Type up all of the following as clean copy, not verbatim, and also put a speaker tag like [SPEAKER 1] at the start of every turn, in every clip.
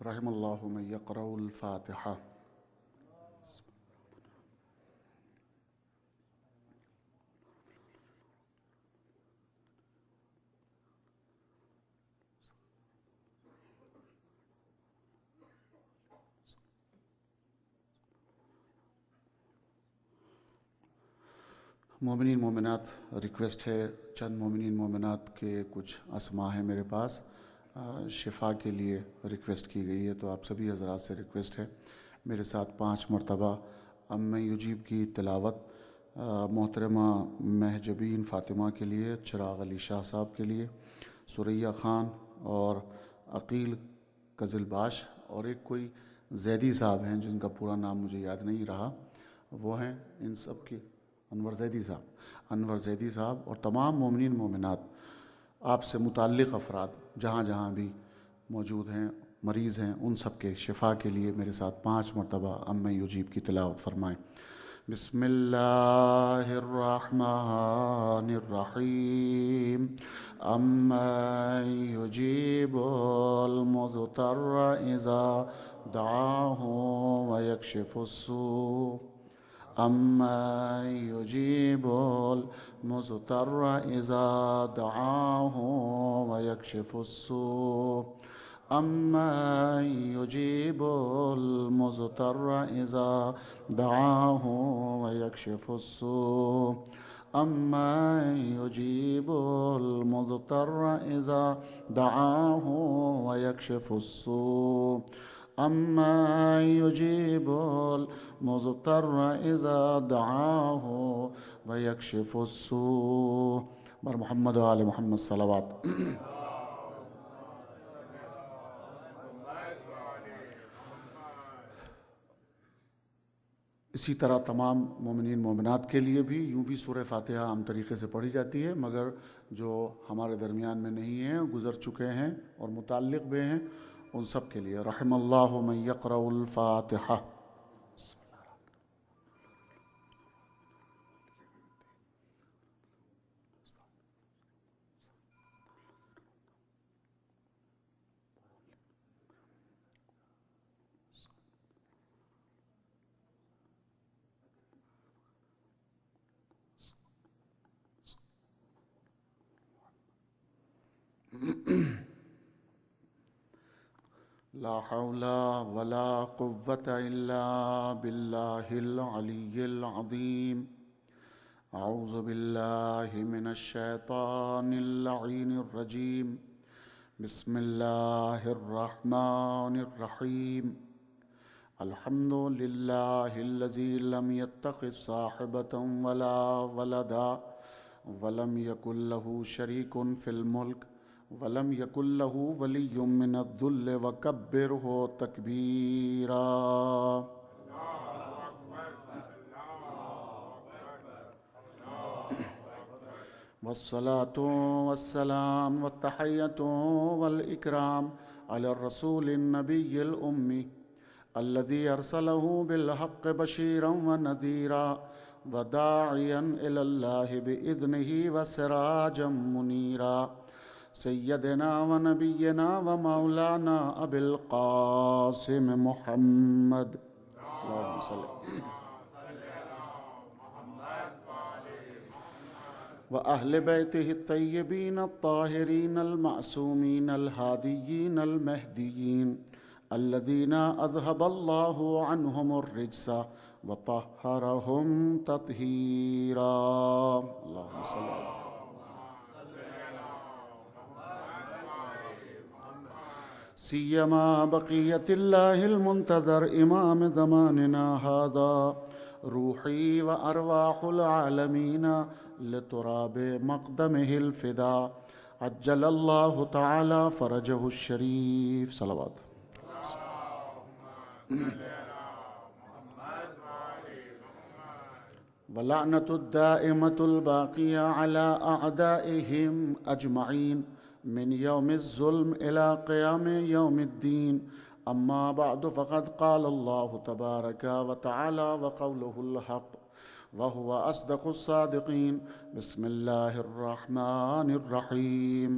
[SPEAKER 1] رحم اللہ من یقرأ الفاتحہ۔ مومنین مومنات، ریکویسٹ ہے، چند مومنین مومنات کے کچھ اسماء ہیں میرے پاس، شفا کے لیے ریکویسٹ کی گئی ہے، تو آپ سبھی حضرات سے ریکویسٹ ہے میرے ساتھ 5 مرتبہ ام یجیب کی تلاوت محترمہ مہجبین فاطمہ کے لیے، چراغ علی شاہ صاحب کے لیے، سریہ خان اور عقیل قزل باش، اور ایک کوئی زیدی صاحب ہیں جن کا پورا نام مجھے یاد نہیں رہا، وہ ہیں ان سب کی انور زیدی صاحب اور تمام مومنین مومنات، آپ سے متعلق افراد جہاں جہاں بھی موجود ہیں، مریض ہیں، ان سب کے شفا کے لیے میرے ساتھ 5 مرتبہ ام یجیب کی تلاوت فرمائیں۔ بسم اللہ الرحمن الرحیم۔ اَمَّن یجیب المضطر اذا دعاہ ویکشف السوء، اَمَّن یجیب المضطر اذا دعاہ ویکشف السوء، اَمَّن یجیب المضطر اذا دعاہ ویکشف السوء، اَمَّن یجیب المضطر اذا دعاہ ویکشف السوء، اَمَّن یجیب المضطر اذا دعاہ ویکشف السوء۔ بر محمد و آل محمد صلوات۔ اسی طرح تمام مومنین مومنات کے لیے بھی یوں بھی سورہ فاتحہ عام طریقے سے پڑھی جاتی ہے، مگر جو ہمارے درمیان میں نہیں ہیں، گزر چکے ہیں اور متعلق بھی ہیں، ان سب کے لیے رحم اللہ من یقرأ الفاتحہ۔ لا حول ولا قوة الا باللہ العلی العظیم۔ اعوذ باللہ من الشیطان اللعین الرجیم۔ بسم اللہ الرحمن الرحیم۔ الحمد للہ الذی لم يتخذ صاحبة ولا ولدا ولم یکن له شریک فی الملک ولم یکن له ولی من الذل وکبرہ تکبیرا۔ والصلاة والسلام والتحیۃ والاکرام علی الرسول النبی الأمی الذی ارسلہ بالحق بشیرا ونذیرا وداعیا الی اللہ بإذنہ وسراجا منیرا، سیدنا ونبینا ومولانا ابی القاسم محمد اللہم صلی وأہل بیتہ الطیبین الطاہرین المعصومین الہادیین المہدیین الذین اذہب اللہ عنہم الرجس وطہرہم تطہیرا۔ اللہم صلی اللہ سیما بقیت اللہ المنتظر امام زماننا ھذا، روحی و ارواح العالمین لتراب مقدمہ الفدا، عجل اللہ تعالی فرجہ الشریف۔ صلوات۔ ولعنۃ الدائمۃ الباقیہ علی اعدائہم اجمعین من یوم الظلم الى قیام یوم الدین، اما بعد فقد قال اللہ تبارک وتعالی وقولہ الحق وهو أصدق الصادقين۔ بسم الله الرحمن الرحيم۔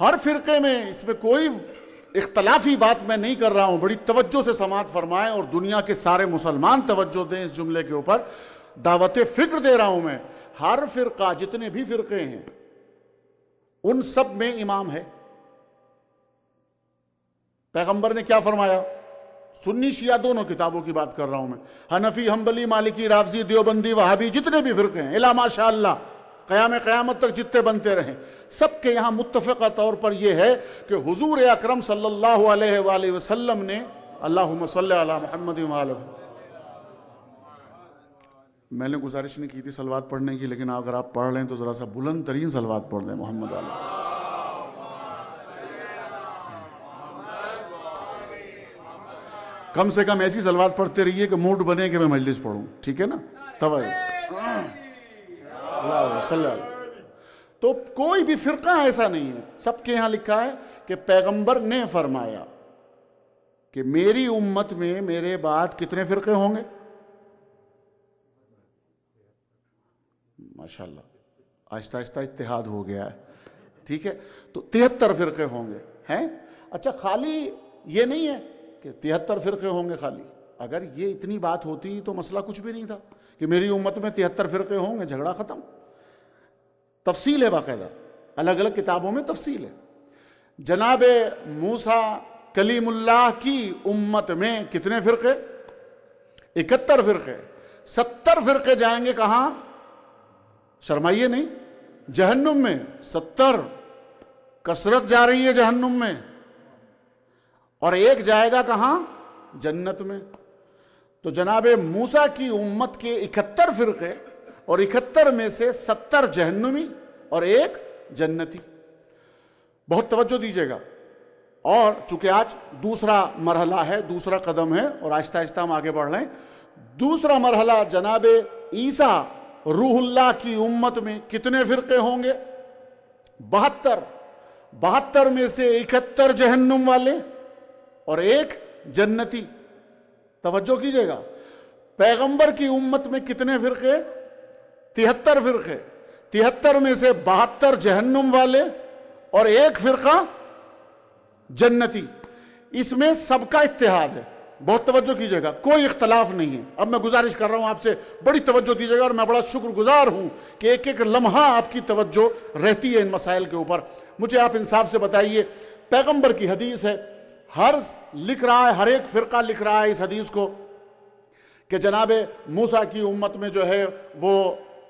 [SPEAKER 1] ہر فرقے میں، اس میں کوئی اختلافی بات میں نہیں کر رہا ہوں، بڑی توجہ سے سماعت فرمائیں اور دنیا کے سارے مسلمان توجہ دیں اس جملے کے اوپر، دعوت فکر دے رہا ہوں میں۔ ہر فرقہ، جتنے بھی فرقے ہیں، ان سب میں امام ہے۔ پیغمبر نے کیا فرمایا؟ سنی شیعہ دونوں کتابوں کی بات کر رہا ہوں میں، حنفی، حنبلی، مالکی، رافضی، دیوبندی، وہابی، جتنے بھی فرقے ہیں، الا ماشاءاللہ قیامت تک جتنے بنتے رہیں، سب کے یہاں متفقہ طور پر یہ ہے کہ حضور اکرم صلی اللہ علیہ وآلہ وسلم نے، اللہم صلی علی محمد وآلہ، میں نے گزارش نہیں کی تھی صلوات پڑھنے کی، لیکن اگر آپ پڑھ لیں تو ذرا سا بلند ترین صلوات پڑھ لیں محمد علیہ۔ کم سے کم ایسی صلوات پڑھتے رہیے کہ موڈ بنے کہ میں مجلس پڑھوں، ٹھیک ہے نا؟ توجہ، اللہ صلی اللہ علیہ۔ تو کوئی بھی فرقہ ایسا نہیں ہے، سب کے یہاں لکھا ہے کہ پیغمبر نے فرمایا کہ میری امت میں میرے بعد کتنے فرقے ہوں گے؟ ماشاءاللہ آہستہ آہستہ اتحاد ہو گیا ہے، ٹھیک ہے؟ تو 73 فرقے ہوں گے، ہیں؟ اچھا، خالی یہ نہیں ہے کہ 73 فرقے ہوں گے خالی، اگر یہ اتنی بات ہوتی تو مسئلہ کچھ بھی نہیں تھا کہ میری امت میں 73 فرقے ہوں گے، جھگڑا ختم۔ تفصیل ہے باقاعدہ، الگ الگ کتابوں میں تفصیل ہے۔ جناب موسیٰ کلیم اللہ کی امت میں کتنے فرقے؟ 71 فرقے۔ 70 فرقے جائیں گے کہاں؟ شرمائیے نہیں، جہنم میں۔ 70 کثرت جا رہی ہے جہنم میں، اور ایک جائے گا کہاں؟ جنت میں۔ تو جناب موسیٰ کی امت کے 71 فرقے، اور 71 میں سے 70 جہنمی اور ایک جنتی۔ بہت توجہ دیجیے گا، اور چونکہ آج دوسرا مرحلہ ہے، دوسرا قدم ہے، اور آہستہ آہستہ ہم آگے بڑھ رہے ہیں۔ دوسرا مرحلہ، جناب عیسیٰ روح اللہ کی امت میں کتنے فرقے ہوں گے؟ 72۔ 72 میں سے 71 جہنم والے اور ایک جنتی۔ توجہ کیجئے گا، پیغمبر کی امت میں کتنے فرقے؟ 73 فرقے۔ 73 میں سے 72 جہنم والے اور ایک فرقہ جنتی۔ اس میں سب کا اتحاد ہے، بہت توجہ کیجئے گا، کوئی اختلاف نہیں ہے۔ اب میں گزارش کر رہا ہوں آپ سے، بڑی توجہ دیجئے گا، اور میں بڑا شکر گزار ہوں کہ ایک ایک لمحہ آپ کی توجہ رہتی ہے ان مسائل کے اوپر۔ مجھے آپ انصاف سے بتائیے، پیغمبر کی حدیث ہے، ہر لکھ رہا ہے، ہر ایک فرقہ لکھ رہا ہے اس حدیث کو کہ جناب موسیٰ کی امت میں جو ہے وہ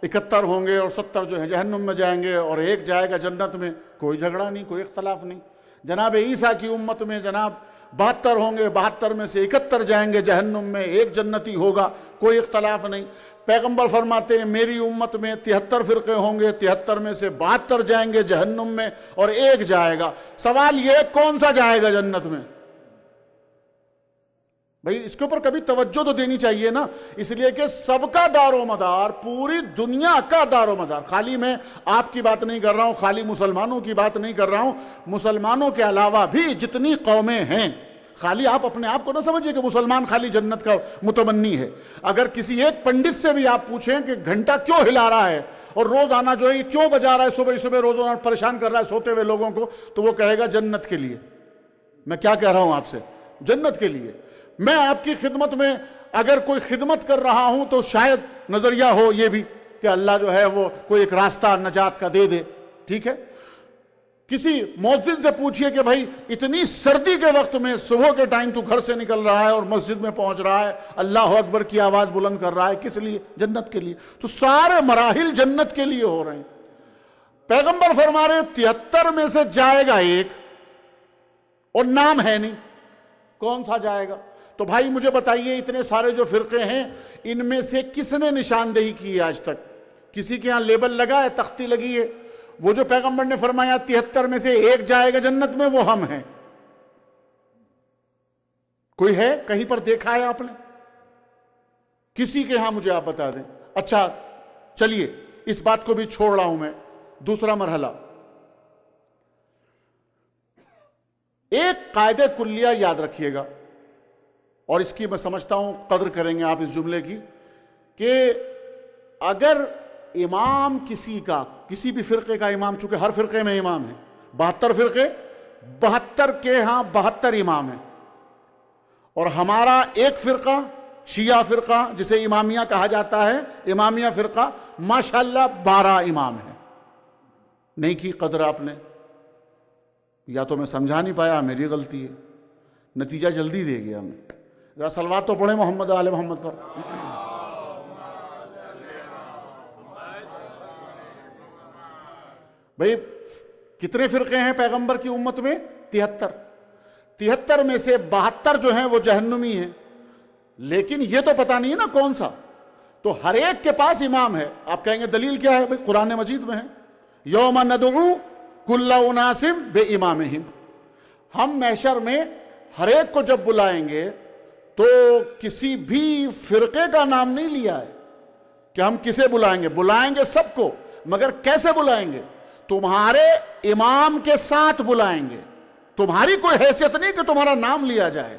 [SPEAKER 1] 71 ہوں گے اور 70 جو ہے جہنم میں جائیں گے اور ایک جائے گا جنت میں، کوئی جھگڑا نہیں، کوئی اختلاف نہیں۔ جناب عیسیٰ کی امت میں جناب 72 ہوں گے، 72 میں سے 71 جائیں گے جہنم میں، ایک جنتی ہوگا، کوئی اختلاف نہیں۔ پیغمبر فرماتے ہیں میری امت میں 73 فرقے ہوں گے، 73 میں سے 72 جائیں گے جہنم میں اور ایک جائے گا۔ سوال یہ کون سا جائے گا جنت میں؟ بھئی اس کے اوپر کبھی توجہ تو دینی چاہیے نا، اس لیے کہ سب کا دار و مدار، پوری دنیا کا دار و مدار، خالی میں آپ کی بات نہیں کر رہا ہوں، خالی مسلمانوں کی بات نہیں کر رہا ہوں، مسلمانوں کے علاوہ بھی جتنی قومیں ہیں، خالی آپ اپنے آپ کو نہ سمجھئے کہ مسلمان خالی جنت کا متمنی ہے۔ اگر کسی ایک پنڈت سے بھی آپ پوچھیں کہ گھنٹہ کیوں ہلا رہا ہے اور روزانہ جو ہے یہ کیوں بجا رہا ہے صبح صبح روزانہ پریشان کر رہا ہے سوتے ہوئے لوگوں کو، تو وہ کہے گا جنت کے لیے۔ میں کیا کہہ رہا ہوں آپ سے؟ جنت کے لیے۔ میں آپ کی خدمت میں اگر کوئی خدمت کر رہا ہوں تو شاید نظریہ ہو یہ بھی کہ اللہ جو ہے وہ کوئی ایک راستہ نجات کا دے دے، ٹھیک ہے؟ کسی مؤذن سے پوچھئے کہ بھائی اتنی سردی کے وقت میں صبح کے ٹائم تو گھر سے نکل رہا ہے اور مسجد میں پہنچ رہا ہے، اللہ اکبر کی آواز بلند کر رہا ہے، کس لیے؟ جنت کے لیے۔ تو سارے مراحل جنت کے لیے ہو رہے ہیں۔ پیغمبر فرما رہے 73 میں سے جائے گا ایک، اور نام ہے نہیں، کون سا جائے گا؟ تو بھائی مجھے بتائیے اتنے سارے جو فرقے ہیں ان میں سے کس نے نشاندہی کی ہے آج تک؟ کسی کے ہاں لیبل لگا ہے، تختی لگی ہے؟ وہ جو پیغمبر نے فرمایا 73 میں سے ایک جائے گا جنت میں، وہ ہم ہیں۔ کوئی ہے کہیں پر دیکھا ہے آپ نے؟ کسی کے ہاں مجھے آپ بتا دیں۔ اچھا چلیے اس بات کو بھی چھوڑ رہا ہوں میں۔ دوسرا مرحلہ، ایک قاعدہ کلیہ یاد رکھیے گا، اور اس کی میں سمجھتا ہوں قدر کریں گے آپ اس جملے کی، کہ اگر امام کسی کا، کسی بھی فرقے کا امام، چونکہ ہر فرقے میں امام ہے، 72 فرقے، 72 کے ہاں 72 امام ہیں، اور ہمارا ایک فرقہ شیعہ فرقہ جسے امامیہ کہا جاتا ہے، امامیہ فرقہ ماشاءاللہ 12 امام ہیں۔ نہیں کی قدر آپ نے، یا تو میں سمجھا نہیں پایا، میری غلطی ہے، نتیجہ جلدی دے گیا میں۔ ذرا صلوات تو پڑھیں محمد آل محمد پر۔ بھئی کتنے فرقے ہیں پیغمبر کی امت میں؟ 73۔ 73 میں سے 72 جو ہیں وہ جہنمی ہیں، لیکن یہ تو پتہ نہیں ہے نا کون سا، تو ہر ایک کے پاس امام ہے۔ آپ کہیں گے دلیل کیا ہے؟ بھئی قرآن مجید میں ہے، یوم ندعو کل اناس بامامہم۔ ہم محشر میں ہر ایک کو جب بلائیں گے تو کسی بھی فرقے کا نام نہیں لیا ہے کہ ہم کسے بلائیں گے، بلائیں گے سب کو، مگر کیسے بلائیں گے؟ تمہارے امام کے ساتھ بلائیں گے۔ تمہاری کوئی حیثیت نہیں کہ تمہارا نام لیا جائے،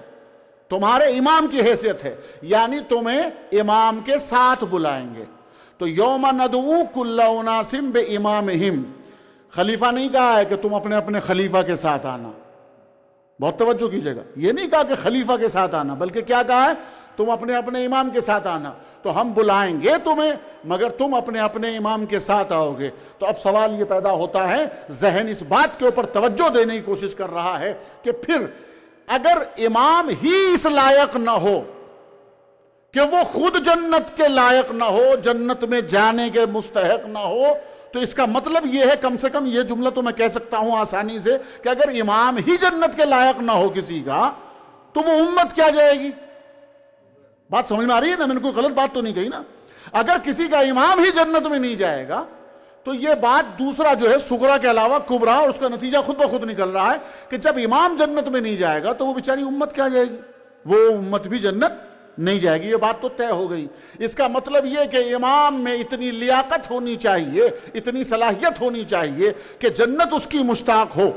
[SPEAKER 1] تمہارے امام کی حیثیت ہے، یعنی تمہیں امام کے ساتھ بلائیں گے۔ تو یوم ندعو کل اناس بامامہم، خلیفہ نہیں کہا ہے کہ تم اپنے اپنے خلیفہ کے ساتھ آنا، بہت توجہ کیجئے گا، یہ نہیں کہا کہ خلیفہ کے ساتھ آنا، بلکہ کیا کہا ہے؟ تم اپنے اپنے امام کے ساتھ آنا۔ تو ہم بلائیں گے تمہیں، مگر تم اپنے اپنے امام کے ساتھ آؤ گے۔ تو اب سوال یہ پیدا ہوتا ہے، ذہن اس بات کے اوپر توجہ دینے کی کوشش کر رہا ہے کہ پھر اگر امام ہی اس لائق نہ ہو کہ وہ خود جنت کے لائق نہ ہو، جنت میں جانے کے مستحق نہ ہو، تو اس کا مطلب یہ ہے، کم سے کم یہ جملہ تو میں کہہ سکتا ہوں آسانی سے، کہ اگر امام ہی جنت کے لائق نہ ہو کسی کا، تو وہ امت کیا جائے گی؟ بات سمجھ میں آ رہی ہے نا؟ میں نے کوئی غلط بات تو نہیں کہی نا؟ اگر کسی کا امام ہی جنت میں نہیں جائے گا تو یہ بات دوسرا جو ہے صغرا کے علاوہ کبرا، اور اس کا نتیجہ خود بخود نکل رہا ہے کہ جب امام جنت میں نہیں جائے گا تو وہ بیچاری امت کیا جائے گی؟ وہ امت بھی جنت نہیں جائے گی۔ یہ بات تو طے ہو گئی۔ اس کا مطلب یہ کہ امام میں اتنی لیاقت ہونی چاہیے، اتنی صلاحیت ہونی چاہیے کہ جنت اس کی مشتاق ہو۔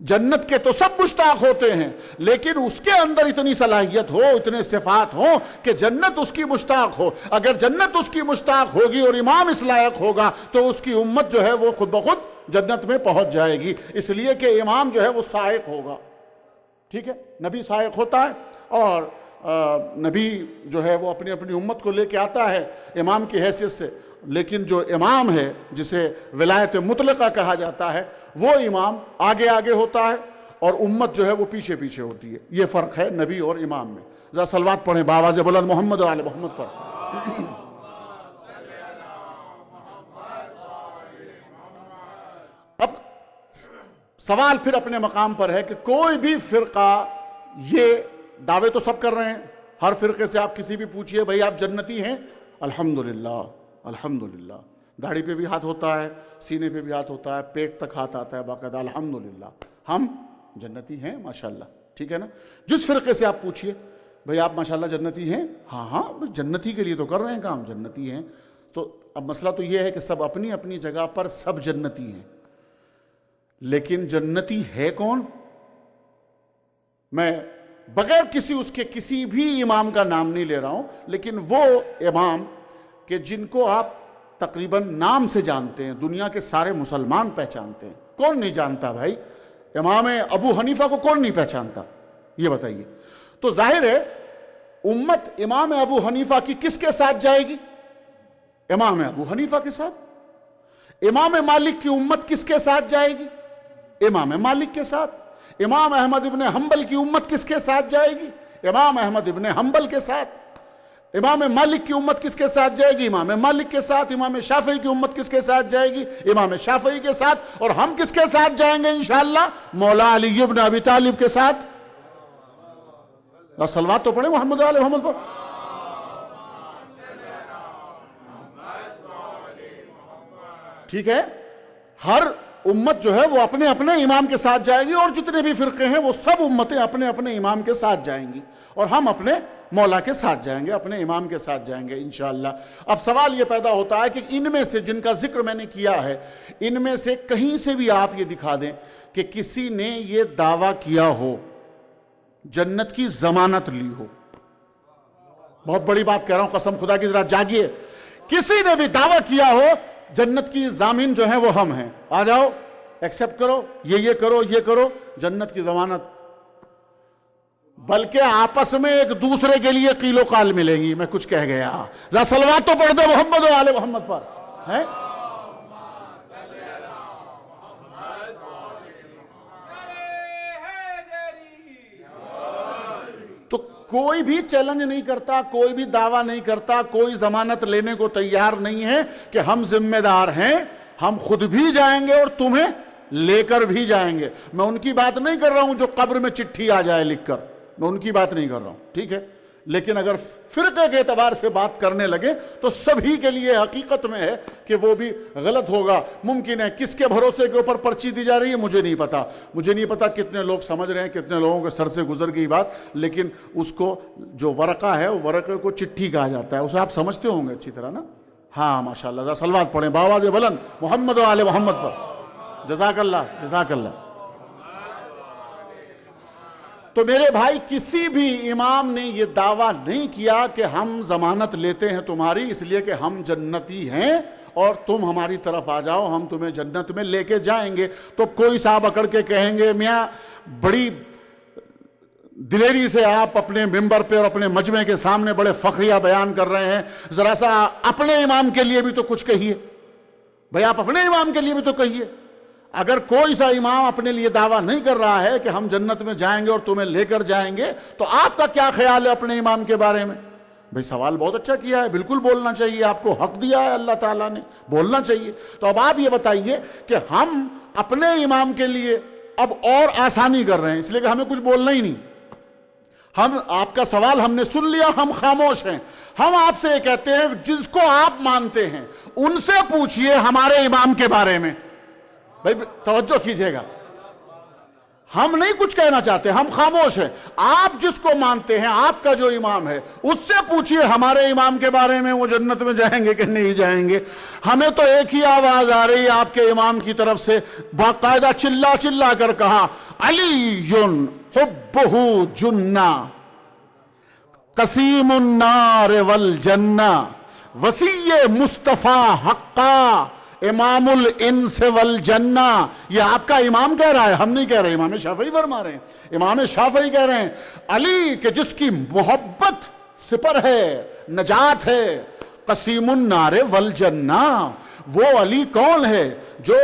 [SPEAKER 1] جنت کے تو سب مشتاق ہوتے ہیں، لیکن اس کے اندر اتنی صلاحیت ہو، اتنے صفات ہوں کہ جنت اس کی مشتاق ہو۔ اگر جنت اس کی مشتاق ہوگی اور امام اس لائق ہوگا تو اس کی امت جو ہے وہ خود بخود جنت میں پہنچ جائے گی، اس لیے کہ امام جو ہے وہ سائق ہوگا۔ ٹھیک ہے، نبی سائق ہوتا ہے، اور نبی جو ہے وہ اپنی اپنی امت کو لے کے آتا ہے امام کی حیثیت سے، لیکن جو امام ہے جسے ولایت مطلقہ کہا جاتا ہے، وہ امام آگے آگے ہوتا ہے اور امت جو ہے وہ پیچھے پیچھے ہوتی ہے۔ یہ فرق ہے نبی اور امام میں۔ ذرا صلوات پڑھیں باواز بلند محمد و آل محمد پر۔ اب سوال پھر اپنے مقام پر ہے کہ کوئی بھی فرقہ، یہ دعوے تو سب کر رہے ہیں، ہر فرقے سے آپ کسی بھی پوچھئے بھئی آپ جنتی ہیں، الحمدللہ الحمدللہ، داڑھی پہ بھی ہاتھ ہوتا ہے، سینے پہ بھی ہاتھ ہوتا ہے، پیٹ تک ہاتھ آتا ہے باقاعدہ، الحمدللہ ہم جنتی ہیں ماشاءاللہ۔ ٹھیک ہے نا؟ جس فرقے سے آپ پوچھئے بھئی آپ ماشاءاللہ جنتی ہیں، ہاں ہاں جنتی کے لیے تو کر رہے ہیں کام، جنتی ہیں۔ تو اب مسئلہ تو یہ ہے کہ سب اپنی اپنی جگہ پر سب جنتی ہیں، لیکن جنتی ہے کون؟ میں بغیر اس کے کسی بھی امام کا نام نہیں لے رہا ہوں، لیکن وہ امام کہ جن کو آپ تقریباً نام سے جانتے ہیں، دنیا کے سارے مسلمان پہچانتے ہیں۔ کون نہیں جانتا بھائی؟ امام ابو حنیفہ کو کون نہیں پہچانتا؟ یہ بتائیے۔ تو ظاہر ہے امت امام ابو حنیفہ کی کس کے ساتھ جائے گی؟ امام ابو حنیفہ کے ساتھ۔ امام مالک کی امت کس کے ساتھ جائے گی؟ امام مالک کے ساتھ۔ امام احمد ابن حنبل کی امت کس کے ساتھ جائے گی؟ امام احمد ابن حنبل کے ساتھ۔ امام مالک کی امت کس کے ساتھ جائے گی؟ امام مالک کے ساتھ۔ امام شافعی کی امت کس کے ساتھ جائے گی؟ امام شافعی کے ساتھ۔ اور ہم کس کے ساتھ جائیں گے انشاءاللہ؟ مولا علی ابن ابی طالب کے ساتھ۔ صلوات تو پڑھیں محمد علیہ محمد پر۔ ٹھیک ہے، ہر امت جو ہے وہ اپنے اپنے امام کے ساتھ جائے گی، اور جتنے بھی فرقے ہیں وہ سب امتیں اپنے اپنے امام کے ساتھ جائیں گی، اور ہم اپنے مولا کے ساتھ جائیں گے، اپنے امام کے ساتھ جائیں گے انشاءاللہ۔ اب سوال یہ پیدا ہوتا ہے کہ ان میں سے جن کا ذکر میں نے کیا ہے، ان میں سے کہیں سے بھی آپ یہ دکھا دیں کہ کسی نے یہ دعویٰ کیا ہو، جنت کی ضمانت لی ہو۔ بہت بڑی بات کہہ رہا ہوں، قسم خدا کی، ذرا جاگیے۔ کسی نے بھی دعویٰ کیا ہو جنت کی ضامن جو ہیں وہ ہم ہیں، آ جاؤ ایکسپٹ کرو، یہ کرو، یہ کرو، جنت کی ضمانت، بلکہ آپس میں ایک دوسرے کے لیے قیل و قال ملیں گی۔ میں کچھ کہہ گیا، ذرا صلوات تو پڑھ دے محمد و آل محمد پر، ہے؟ تو کوئی بھی چیلنج نہیں کرتا، کوئی بھی دعویٰ نہیں کرتا، کوئی ضمانت لینے کو تیار نہیں ہے کہ ہم ذمہ دار ہیں، ہم خود بھی جائیں گے اور تمہیں لے کر بھی جائیں گے۔ میں ان کی بات نہیں کر رہا ہوں جو قبر میں چٹھی آ جائے لکھ کر، میں ان کی بات نہیں کر رہا ہوں، ٹھیک ہے؟ لیکن اگر فرقے کے اعتبار سے بات کرنے لگے تو سبھی کے لیے حقیقت میں ہے کہ وہ بھی غلط ہوگا۔ ممکن ہے کس کے بھروسے کے اوپر پرچی دی جا رہی ہے مجھے نہیں پتا کتنے لوگ سمجھ رہے ہیں، کتنے لوگوں کے سر سے گزر گئی بات، لیکن اس کو جو ورقہ ہے، وہ ورقے کو چٹھی کہا جاتا ہے، اسے آپ سمجھتے ہوں گے اچھی طرح نا؟ ہاں ماشاءاللہ، ذرا صلوات پڑھیں بآواز بلند محمد و آل محمد پر، جزاک اللہ جزاک اللہ۔ تو میرے بھائی، کسی بھی امام نے یہ دعویٰ نہیں کیا کہ ہم ضمانت لیتے ہیں تمہاری اس لیے کہ ہم جنتی ہیں اور تم ہماری طرف آ جاؤ، ہم تمہیں جنت میں لے کے جائیں گے۔ تو کوئی صاحب اکڑ کے کہیں گے میاں بڑی دلیری سے آپ اپنے ممبر پہ اور اپنے مجمع کے سامنے بڑے فخریہ بیان کر رہے ہیں، ذرا سا اپنے امام کے لیے بھی تو کچھ کہیے بھائی، آپ اپنے امام کے لیے بھی تو کہیے۔ اگر کوئی سا امام اپنے لیے دعویٰ نہیں کر رہا ہے کہ ہم جنت میں جائیں گے اور تمہیں لے کر جائیں گے، تو آپ کا کیا خیال ہے اپنے امام کے بارے میں؟ بھئی سوال بہت اچھا کیا ہے، بالکل بولنا چاہیے، آپ کو حق دیا ہے اللہ تعالیٰ نے، بولنا چاہیے۔ تو اب آپ یہ بتائیے کہ ہم اپنے امام کے لیے اب اور آسانی کر رہے ہیں اس لیے کہ ہمیں کچھ بولنا ہی نہیں، ہم آپ کا سوال ہم نے سن لیا، ہم خاموش ہیں۔ ہم آپ سے یہ کہتے ہیں جس کو آپ مانتے ہیں ان سے پوچھئے ہمارے امام کے بارے میں۔ بھائی توجہ کیجئے گا، ہم نہیں کچھ کہنا چاہتے، ہم خاموش ہیں۔ آپ جس کو مانتے ہیں، آپ کا جو امام ہے، اس سے پوچھئے ہمارے امام کے بارے میں، وہ جنت میں جائیں گے کہ نہیں جائیں گے۔ ہمیں تو ایک ہی آواز آ رہی ہے آپ کے امام کی طرف سے، باقاعدہ چلا چلا کر کہا، علی حبہ جنہ قسیم النار والجنہ وسیع مصطفیٰ حقا امام الانس والجنہ۔ یہ آپ کا امام کہہ رہا ہے، ہم نہیں کہہ رہے، امام شافعی فرما رہے ہیں، امام شافعی کہہ رہے ہیں علی کہ جس کی محبت سپر ہے، نجات ہے، قسیم النار والجنہ۔ وہ علی کون ہے؟ جو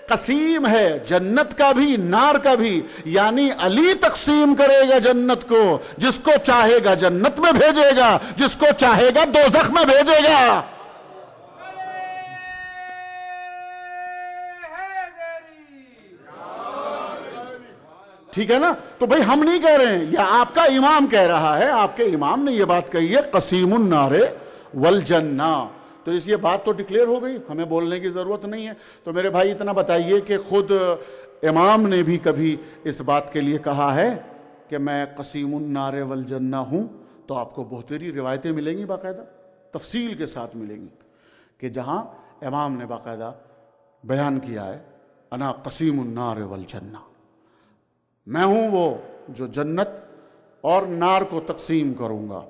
[SPEAKER 1] قسیم ہے، جنت کا بھی نار کا بھی، یعنی علی تقسیم کرے گا جنت کو، جس کو چاہے گا جنت میں بھیجے گا، جس کو چاہے گا دوزخ میں بھیجے گا۔ ٹھیک ہے نا؟ تو بھئی ہم نہیں کہہ رہے ہیں، یہ آپ کا امام کہہ رہا ہے، آپ کے امام نے یہ بات کہی ہے، قسیم النار والجنہ۔ تو اس یہ بات تو ڈکلیئر ہو گئی، ہمیں بولنے کی ضرورت نہیں ہے۔ تو میرے بھائی اتنا بتائیے کہ خود امام نے بھی کبھی اس بات کے لیے کہا ہے کہ میں قسیم النار والجنہ ہوں؟ تو آپ کو بہتری روایتیں ملیں گی، باقاعدہ تفصیل کے ساتھ ملیں گی، کہ جہاں امام نے باقاعدہ بیان کیا ہے انا قسیم النار والجنہ، میں ہوں وہ جو جنت اور نار کو تقسیم کروں گا۔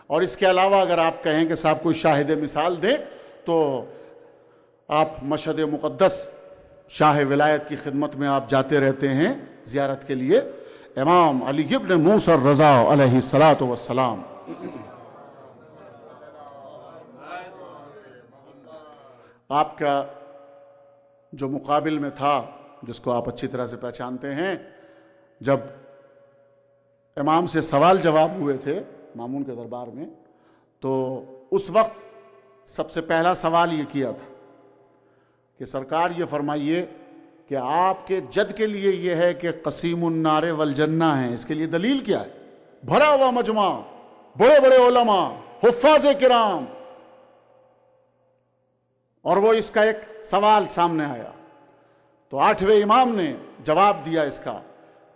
[SPEAKER 1] اور اس کے علاوہ اگر آپ کہیں کہ صاحب کوئی شاہد مثال دے، تو آپ مشہد مقدس شاہ ولایت کی خدمت میں آپ جاتے رہتے ہیں زیارت کے لیے، امام علی ابن موسیٰ الرضا علیہ السلام۔ آپ کا جو مقابل میں تھا، جس کو آپ اچھی طرح سے پہچانتے ہیں، جب امام سے سوال جواب ہوئے تھے مامون کے دربار میں، تو اس وقت سب سے پہلا سوال یہ کیا تھا کہ سرکار یہ فرمائیے کہ آپ کے جد کے لیے یہ ہے کہ قسیم النار والجنہ ہیں، اس کے لیے دلیل کیا ہے؟ بھرا ہوا مجمع، بڑے بڑے علماء، حفاظ کرام، اور وہ اس کا ایک سوال سامنے آیا تو 8ویں امام نے جواب دیا اس کا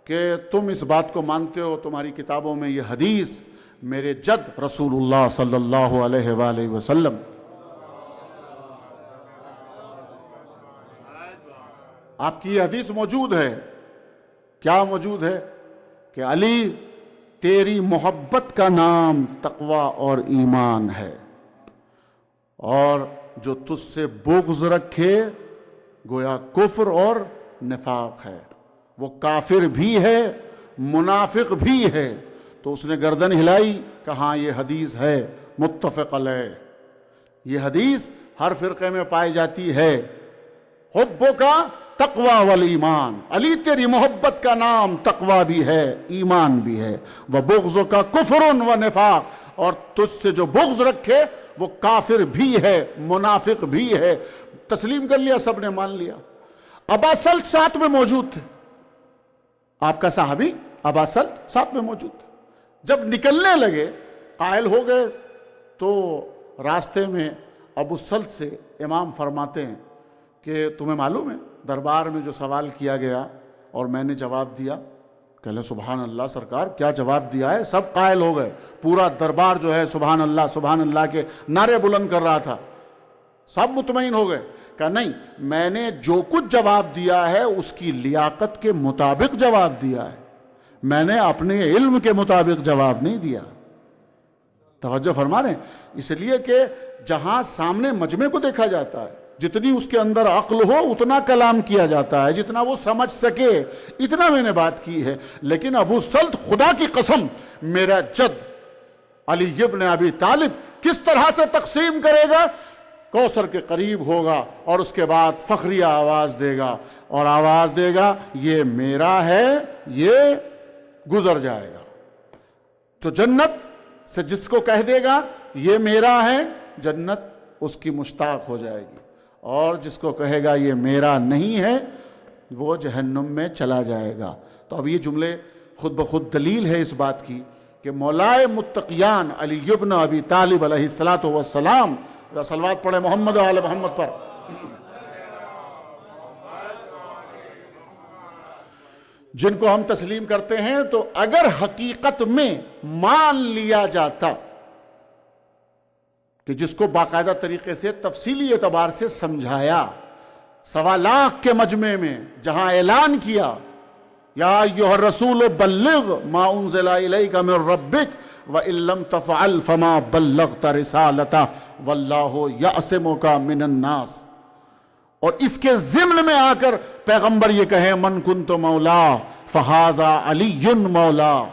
[SPEAKER 1] کہ تم اس بات کو مانتے ہو، تمہاری کتابوں میں یہ حدیث میرے جد رسول اللہ صلی اللہ علیہ وآلہ وسلم، آپ کی یہ حدیث موجود ہے۔ کیا موجود ہے؟ کہ علی تیری محبت کا نام تقوی اور ایمان ہے، اور جو تجھ سے بغض رکھے گویا کفر اور نفاق ہے، وہ کافر بھی ہے منافق بھی ہے۔ تو اس نے گردن ہلائی، کہا یہ حدیث ہے متفق علیہ، یہ حدیث ہر فرقے میں پائی جاتی ہے۔ حبو کا تقوی والایمان، علی تیری محبت کا نام تقوی بھی ہے ایمان بھی ہے۔ وبغض کا کفر و نفاق، اور تجھ سے جو بغض رکھے وہ کافر بھی ہے منافق بھی ہے۔ تسلیم کر لیا، سب نے مان لیا۔ ابا سلط ساتھ میں موجود تھے، آپ کا صحابی ابا سلط ساتھ میں موجود تھے۔ جب نکلنے لگے قائل ہو گئے تو راستے میں ابو سلط سے امام فرماتے ہیں کہ تمہیں معلوم ہے دربار میں جو سوال کیا گیا اور میں نے جواب دیا؟ کہلے سبحان اللہ سرکار، کیا جواب دیا ہے؟ سب قائل ہو گئے، پورا دربار جو ہے سبحان اللہ کے نعرے بلند کر رہا تھا، سب مطمئن ہو گئے۔ کہا نہیں، میں نے جو کچھ جواب دیا ہے اس کی لیاقت کے مطابق جواب دیا ہے، میں نے اپنے علم کے مطابق جواب نہیں دیا۔ توجہ فرما رہے ہیں؟ اس لیے کہ جہاں سامنے مجمع کو دیکھا جاتا ہے، جتنی اس کے اندر عقل ہو اتنا کلام کیا جاتا ہے، جتنا وہ سمجھ سکے اتنا میں نے بات کی ہے۔ لیکن ابو سلط خدا کی قسم میرا جد علی ابن ابی طالب کس طرح سے تقسیم کرے گا؟ کوثر کے قریب ہوگا اور اس کے بعد فخریہ آواز دے گا، اور آواز دے گا یہ میرا ہے، یہ گزر جائے گا۔ تو جنت سے جس کو کہہ دے گا یہ میرا ہے، جنت اس کی مشتاق ہو جائے گی، اور جس کو کہے گا یہ میرا نہیں ہے وہ جہنم میں چلا جائے گا۔ تو اب یہ جملے خود بخود دلیل ہے اس بات کی کہ مولائے متقیان علی ابن ابی طالب علیہ السلام، صلوات پڑھے محمد و آل محمد پر، جن کو ہم تسلیم کرتے ہیں، تو اگر حقیقت میں مان لیا جاتا کہ جس کو باقاعدہ طریقے سے تفصیلی اعتبار سے سمجھایا، 1.25 لاکھ کے مجمع میں جہاں اعلان کیا یا ایھا الرسول بلغ ما انزل الیک من ربک وان لم تفعل فما بلغت رسالتہ واللہ یعصمک من الناس، اور اس کے ضمن میں آ کر پیغمبر یہ کہیں من کنت مولا فہذا علی مولا،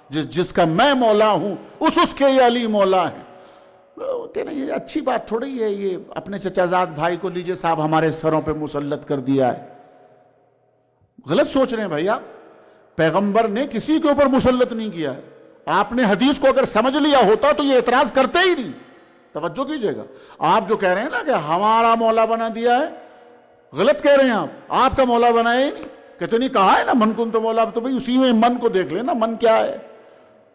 [SPEAKER 1] جس کا میں مولا ہوں اس کے یہ علی مولا ہے۔ کہنا یہ اچھی بات تھوڑی ہے، یہ اپنے چچا زاد بھائی کو لیجئے صاحب ہمارے سروں پہ مسلط کر دیا ہے۔ غلط سوچ رہے ہیں بھائی آپ، پیغمبر نے کسی کے اوپر مسلط نہیں کیا ہے۔ آپ نے حدیث کو اگر سمجھ لیا ہوتا تو یہ اعتراض کرتے ہی نہیں۔ توجہ کیجئے گا، آپ جو کہہ رہے ہیں نا کہ ہمارا مولا بنا دیا ہے، غلط کہہ رہے ہیں آپ کا مولا بنایا ہی نہیں۔ کہتے نہیں کہا ہے نا من کنت مولا، تو بھئی اسی میں من کو دیکھ لینا، من کیا ہے؟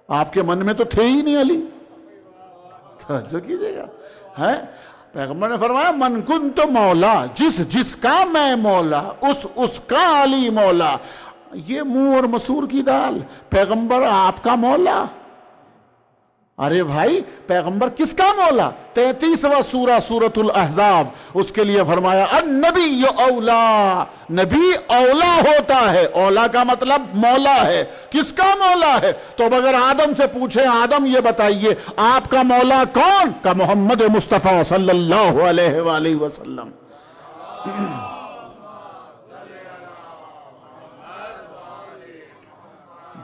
[SPEAKER 1] آپ کے من میں تو تھے ہی نہیں علی۔ توجہ کیجئے گا، ہے پیغمبر نے فرمایا من کنت مولا، جس کا میں مولا اس کا علی مولا۔ یہ منہ اور مسور کی دال، پیغمبر آپ کا مولا؟ ارے بھائی پیغمبر کس کا مولا؟ 33واں سورہ سورۃ الاحزاب، اس کے لیے فرمایا النبی اولا، نبی اولا ہوتا ہے، اولا کا مطلب مولا ہے۔ کس کا مولا ہے؟ تو اب اگر آدم سے پوچھیں آدم یہ بتائیے آپ کا مولا کون؟ کا محمد مصطفیٰ صلی اللہ علیہ وآلہ وسلم۔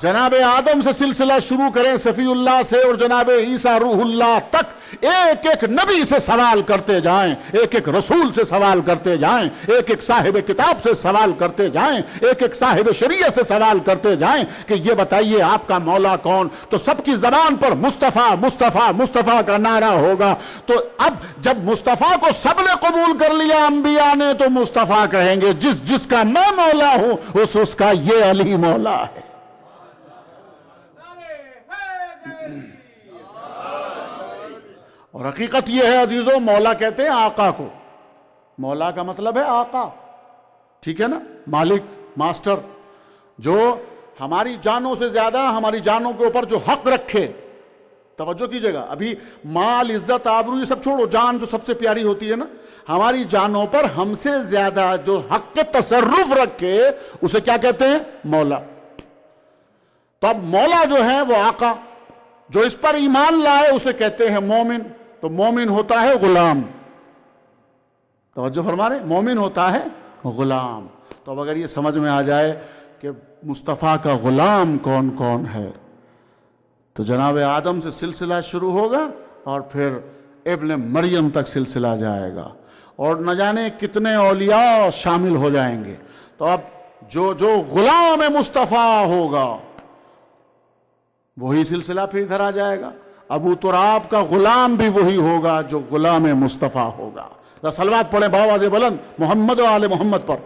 [SPEAKER 1] جناب آدم سے سلسلہ شروع کریں صفی اللہ سے، اور جناب عیسیٰ روح اللہ تک، ایک ایک نبی سے سوال کرتے جائیں، ایک ایک رسول سے سوال کرتے جائیں، ایک ایک صاحب کتاب سے سوال کرتے جائیں، ایک ایک صاحب شریعت سے سوال کرتے جائیں کہ یہ بتائیے آپ کا مولا کون؟ تو سب کی زبان پر مصطفیٰ مصطفیٰ مصطفیٰ کا نعرہ ہوگا۔ تو اب جب مصطفیٰ کو سب نے قبول کر لیا انبیاء نے، تو مصطفیٰ کہیں گے جس کا میں مولا ہوں اس کا یہ علی مولا ہے۔ اور حقیقت یہ ہے عزیزوں، مولا کہتے ہیں آقا کو، مولا کا مطلب ہے آقا، ٹھیک ہے نا، مالک، ماسٹر، جو ہماری جانوں سے زیادہ ہماری جانوں کے اوپر جو حق رکھے۔ توجہ کیجئے گا، ابھی مال، عزت، آبرو یہ سب چھوڑو، جان جو سب سے پیاری ہوتی ہے نا، ہماری جانوں پر ہم سے زیادہ جو حق کے تصرف رکھے اسے کیا کہتے ہیں؟ مولا۔ تو اب مولا جو ہے وہ آقا، جو اس پر ایمان لائے اسے کہتے ہیں مومن۔ تو مومن ہوتا ہے غلام، توجہ فرما رہے، مومن ہوتا ہے غلام۔ تو اب اگر یہ سمجھ میں آ جائے کہ مصطفیٰ کا غلام کون کون ہے تو جناب آدم سے سلسلہ شروع ہوگا اور پھر ابن مریم تک سلسلہ جائے گا اور نہ جانے کتنے اولیاء شامل ہو جائیں گے. تو اب جو غلام مصطفیٰ ہوگا وہی سلسلہ پھر ادھر آ جائے گا. ابو تراب کا غلام بھی وہی ہوگا جو غلام مصطفیٰ ہوگا. صلوات پڑھیں بآواز بلند محمد و آل محمد پر.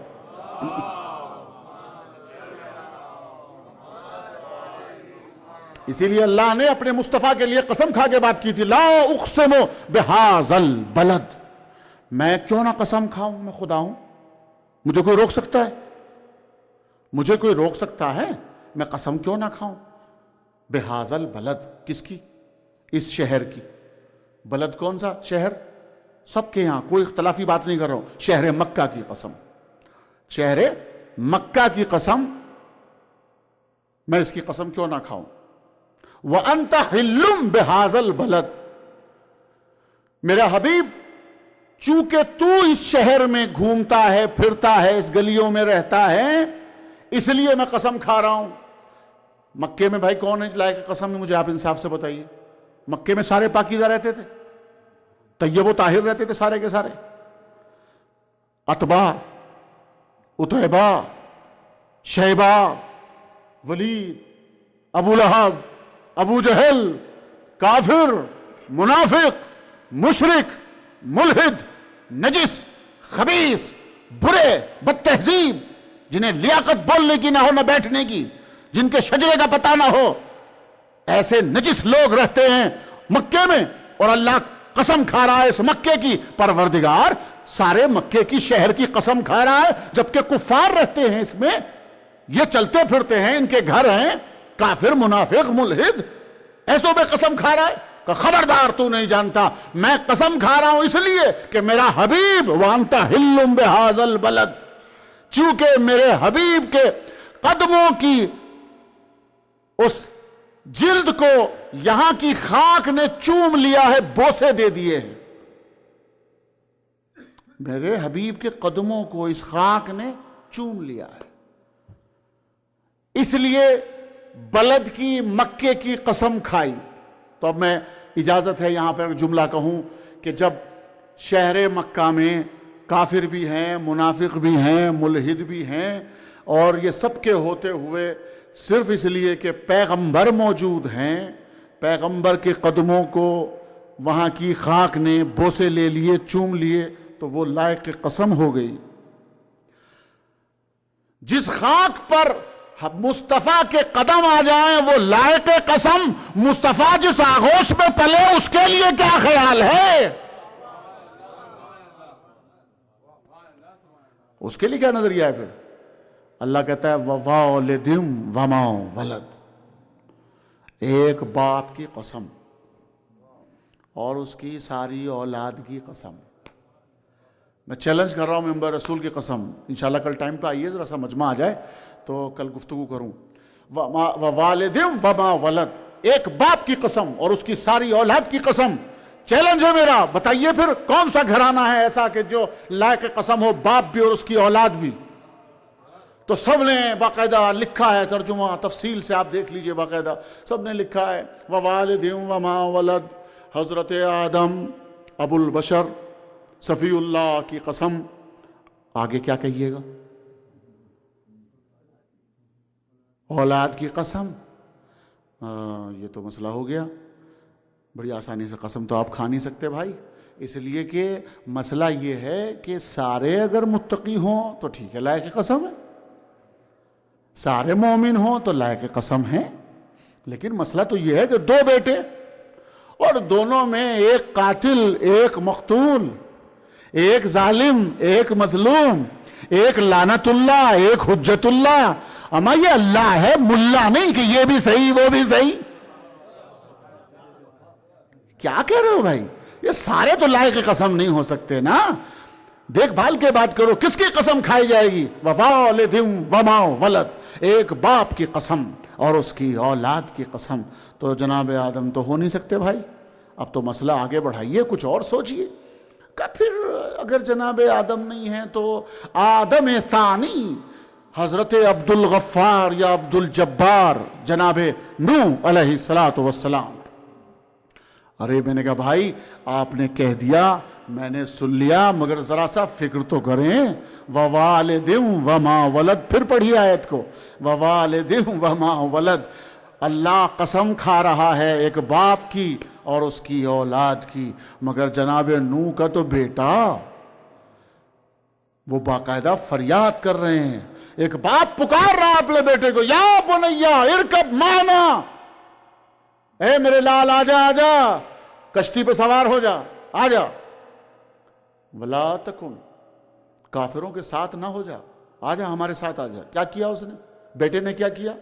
[SPEAKER 1] اسی لیے اللہ نے اپنے مصطفیٰ کے لیے قسم کھا کے بات کی تھی, لا اقسم بہذا البلد. میں کیوں نہ قسم کھاؤں, میں خدا ہوں, مجھے کوئی روک سکتا ہے؟ مجھے کوئی روک سکتا ہے؟ میں قسم کیوں نہ کھاؤں. بہذا البلد, کس کی؟ اس شہر کی. بلد کون سا شہر؟ سب کے یہاں کوئی اختلافی بات نہیں کر رہا ہوں. شہر مکہ کی قسم, شہر مکہ کی قسم, میں اس کی قسم کیوں نہ کھاؤں. وَأَنْتَ حِلٌّ بِهَذَا الْبَلَدِ. میرا حبیب چونکہ تو اس شہر میں گھومتا ہے, پھرتا ہے, اس گلیوں میں رہتا ہے, اس لیے میں قسم کھا رہا ہوں. مکے میں بھائی کون ہے لائق قسم میں؟ مجھے آپ انصاف سے بتائیے. مکے میں سارے پاکیزہ رہتے تھے, طیب و طاہر رہتے تھے سارے کے سارے. عتبہ, عتیبہ, شیبہ, ولید, ابو لہب, ابو جہل, کافر, منافق, مشرک, ملحد, نجس, خبیث, برے, بد تہذیب, جنہیں لیاقت بولنے کی نہ ہو نہ بیٹھنے کی, جن کے شجرے کا پتہ نہ ہو, ایسے نجس لوگ رہتے ہیں مکے میں. اور اللہ قسم کھا رہا ہے اس مکے کی, پروردگار سارے مکے کی شہر کی قسم کھا رہا ہے, جبکہ کفار رہتے ہیں اس میں, یہ چلتے پھرتے ہیں, ان کے گھر ہیں, کافر, منافق, ملحد, ایسوں میں قسم کھا رہا ہے کہ خبردار تو نہیں جانتا, میں قسم کھا رہا ہوں اس لیے کہ میرا حبیب وَأَنْتَ حِلٌّ بِهَذَا الْبَلَدِ, چونکہ میرے حبیب کے قدموں کی اس جلد کو یہاں کی خاک نے چوم لیا ہے, بوسے دے دیے ہیں. میرے حبیب کے قدموں کو اس خاک نے چوم لیا ہے, اس لیے بلد کی, مکے کی قسم کھائی. تو اب میں اجازت ہے یہاں پر جملہ کہوں کہ جب شہر مکہ میں کافر بھی ہیں, منافق بھی ہیں, ملحد بھی ہیں, اور یہ سب کے ہوتے ہوئے صرف اس لیے کہ پیغمبر موجود ہیں, پیغمبر کے قدموں کو وہاں کی خاک نے بوسے لے لیے, چوم لیے, تو وہ لائق قسم ہو گئی. جس خاک پر مصطفیٰ کے قدم آ جائیں وہ لائق قسم. مصطفیٰ جس آغوش میں پلے اس کے لیے کیا خیال ہے, اس کے لیے کیا نظریہ ہے پھر؟ اللہ کہتا ہے وَوَالِدٍ وَمَا وَلَدٍ, ایک باپ کی قسم اور اس کی ساری اولاد کی قسم. میں چیلنج کر رہا ہوں ممبر رسول کی قسم. انشاءاللہ کل ٹائم پہ آئیے, ذرا سا مجمع آ جائے تو کل گفتگو کروں. وَوَالِدٍ وَمَا وَلَدٍ, ایک باپ کی قسم اور اس کی ساری اولاد کی قسم. چیلنج ہے میرا, بتائیے پھر کون سا گھرانہ ہے ایسا کہ جو لائق قسم ہو, باپ بھی اور اس کی اولاد بھی. تو سب نے باقاعدہ لکھا ہے, ترجمہ تفصیل سے آپ دیکھ لیجئے, باقاعدہ سب نے لکھا ہے وَوَالِدٍ وَمَا وَلَدٍ. حضرت آدم, ابو البشر, صفی اللہ کی قسم. آگے کیا کہیے گا؟ اولاد کی قسم. یہ تو مسئلہ ہو گیا. بڑی آسانی سے قسم تو آپ کھا نہیں سکتے بھائی, اس لیے کہ مسئلہ یہ ہے کہ سارے اگر متقی ہوں تو ٹھیک ہے, لائق قسم ہے. سارے مومن ہوں تو لائق قسم ہے. لیکن مسئلہ تو یہ ہے کہ دو بیٹے اور دونوں میں ایک قاتل, ایک مقتول, ایک ظالم, ایک مظلوم, ایک لعنت اللہ, ایک حجت اللہ. اما یہ اللہ ہے, ملا نہیں کہ یہ بھی صحیح وہ بھی صحیح. کیا کہہ رہے ہو بھائی؟ یہ سارے تو لائق قسم نہیں ہو سکتے نا. دیکھ بھال کے بات کرو, کس کی قسم کھائی جائے گی؟ وَوَالِدٍ وَمَا وَلَدٍ, ایک باپ کی قسم اور اس کی اولاد کی قسم. تو جناب آدم تو ہو نہیں سکتے بھائی. اب تو مسئلہ آگے بڑھائیے, کچھ اور سوچئے. کہ پھر اگر جناب آدم نہیں ہیں تو آدم ثانی حضرت عبد الغفار یا عبد الجبار جناب نوح علیہ السلام. ارے میں نے کہا بھائی آپ نے کہہ دیا میں نے سن لیا مگر ذرا سا فکر تو کریں. ووالد وما ولد, پھر پڑھی آیت کو, ووالد وما ولد. اللہ قسم کھا رہا ہے ایک باپ کی اور اس کی اولاد کی, مگر جناب نوح کا تو بیٹا, وہ باقاعدہ فریاد کر رہے ہیں. ایک باپ پکار رہا اپنے بیٹے کو, یا بنیا ارکب معنا, اے میرے لال آجا آجا, کشتی پہ سوار ہو جا, آجا. ولا تکن, کافروں کے ساتھ نہ ہو جا, آجا ہمارے ساتھ آجا. کیا کیا اس نے, بیٹے نے کیا کیا؟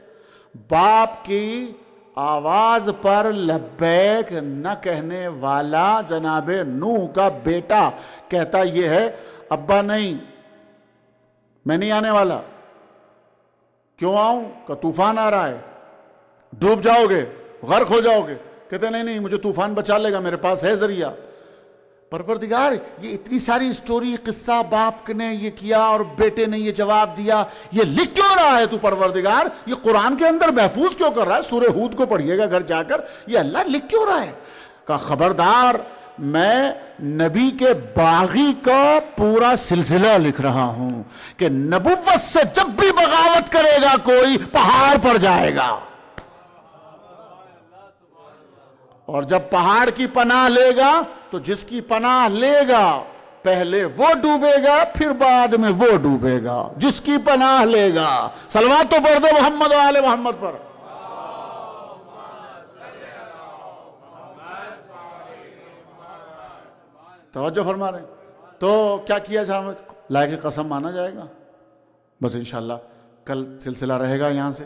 [SPEAKER 1] باپ کی آواز پر لبیک نہ کہنے والا جناب نوح کا بیٹا کہتا یہ ہے, ابا نہیں, میں نہیں آنے والا. کیوں آؤں؟ کہ طوفان آ رہا ہے, ڈوب جاؤ گے, غرق ہو جاؤ گے. کہتے نہیں نہیں, مجھے طوفان بچا لے گا, میرے پاس ہے ذریعہ. پروردگار یہ اتنی ساری سٹوری قصہ باپ نے یہ کیا اور بیٹے نے یہ جواب دیا, یہ لکھ کیوں رہا ہے تو پروردگار؟ یہ قرآن کے اندر محفوظ کیوں کر رہا ہے؟ سورہ ہود کو پڑھیے گا گھر جا کر, یہ اللہ لکھ کیوں رہا ہے؟ کہ خبردار میں نبی کے باغی کا پورا سلسلہ لکھ رہا ہوں کہ نبوت سے جب بھی بغاوت کرے گا کوئی پہاڑ پر جائے گا, اور جب پہاڑ کی پناہ لے گا تو جس کی پناہ لے گا پہلے وہ ڈوبے گا پھر بعد میں وہ ڈوبے گا جس کی پناہ لے گا. صلوات تو پڑھ دو محمد و آل محمد پر. توجہ فرما رہے ہیں. تو کیا کیا جائے؟ لائق قسم مانا جائے گا. بس انشاءاللہ کل سلسلہ رہے گا یہاں سے.